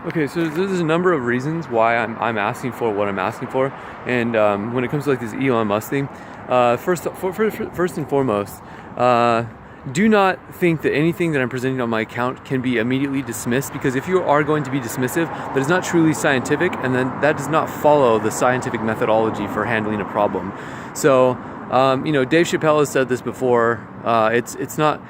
Okay, so there's a number of reasons why I'm asking for what I'm asking for, and when it comes to like this Elon Musk thing, first and foremost, do not think that anything that I'm presenting on my account can be immediately dismissed, because if you are going to be dismissive, that is not truly scientific, and then that does not follow the scientific methodology for handling a problem. So, Dave Chappelle has said this before. It's not.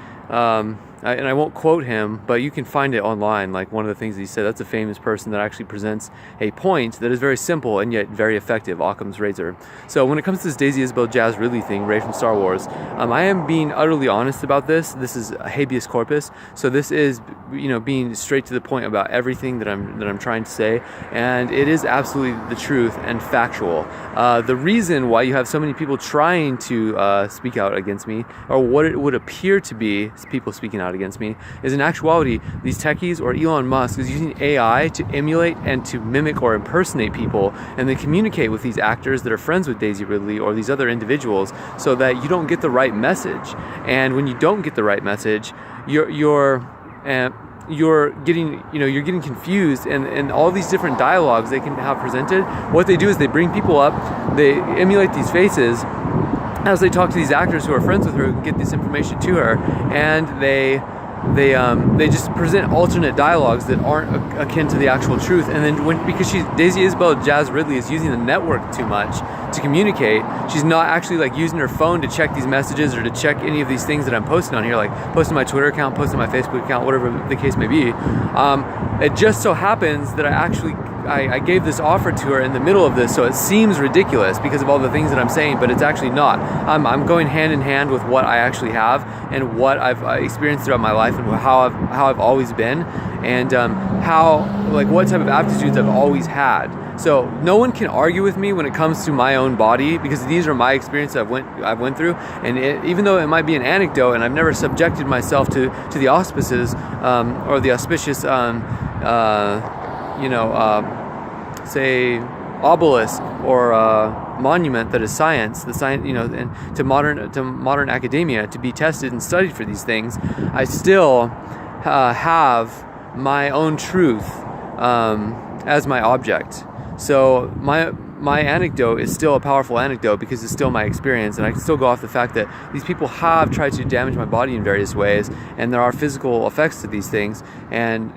And I won't quote him, but you can find it online. Like, one of the things that he said, that's a famous person that actually presents a point that is very simple and yet very effective, Occam's razor. So when it comes to this Daisy Isabel Jazz Ridley thing, Rey from Star Wars, I am being utterly honest about this. This is habeas corpus. So this is, being straight to the point about everything that I'm trying to say. And it is absolutely the truth and factual. The reason why you have so many people trying to speak out against me, or what it would appear to be people speaking out against me, is in actuality these techies or Elon Musk is using AI to emulate and to mimic or impersonate people, and then communicate with these actors that are friends with Daisy Ridley or these other individuals, so that you don't get the right message. And when you don't get the right message, you're getting confused, and all these different dialogues they can have presented. What they do is they bring people up, they emulate these faces as they talk to these actors who are friends with her, who get this information to her, and they just present alternate dialogues that aren't akin to the actual truth. And then because Daisy Isabel Jazz Ridley is using the network too much to communicate, she's not actually like using her phone to check these messages or to check any of these things that I'm posting on here, like posting my Twitter account, posting my Facebook account, whatever the case may be. It just so happens that I gave this offer to her in the middle of this, so it seems ridiculous because of all the things that I'm saying, but it's actually not. I'm going hand in hand with what I actually have and what I've experienced throughout my life, and how I've always been, and what type of aptitudes I've always had. So no one can argue with me when it comes to my own body, because these are my experiences I've went through, and even though it might be an anecdote, and I've never subjected myself to the auspices or the auspicious say obelisk or monument that is science, and to modern academia to be tested and studied for these things, I still have my own truth as my object. So my anecdote is still a powerful anecdote because it's still my experience, and I can still go off the fact that these people have tried to damage my body in various ways, and there are physical effects to these things, and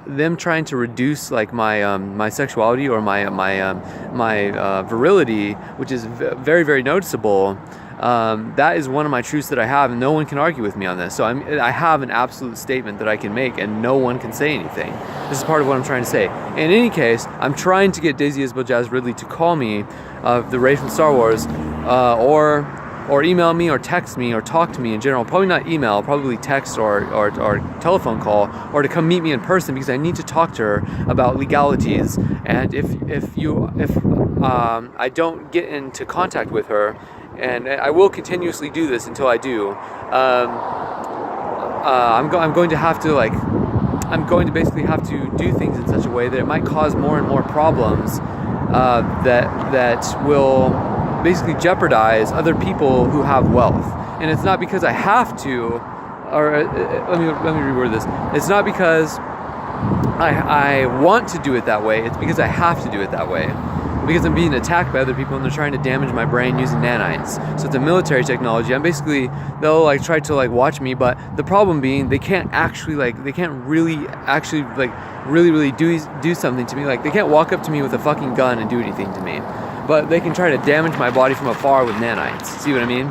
them trying to reduce like my sexuality or my virility, which is very, very noticeable. That is one of my truths that I have, and no one can argue with me on this. So I have an absolute statement that I can make, and no one can say anything. This is part of what I'm trying to say. In any case, I'm trying to get Daisy Isabel Jazz Ridley to call me, the Rey from Star Wars, or email me, or text me, or talk to me in general. Probably not email, probably text or telephone call, or to come meet me in person, because I need to talk to her about legalities. And if I don't get into contact with her, and I will continuously do this until I do, I'm going to basically have to do things in such a way that it might cause more and more problems that will basically jeopardize other people who have wealth. And it's not because I have to, or let me reword this. It's not because I want to do it that way. It's because I have to do it that way. Because I'm being attacked by other people, and they're trying to damage my brain using nanites. So it's a military technology. They'll try to watch me, but the problem being they can't really do something to me. Like, they can't walk up to me with a fucking gun and do anything to me. But they can try to damage my body from afar with nanites. See what I mean?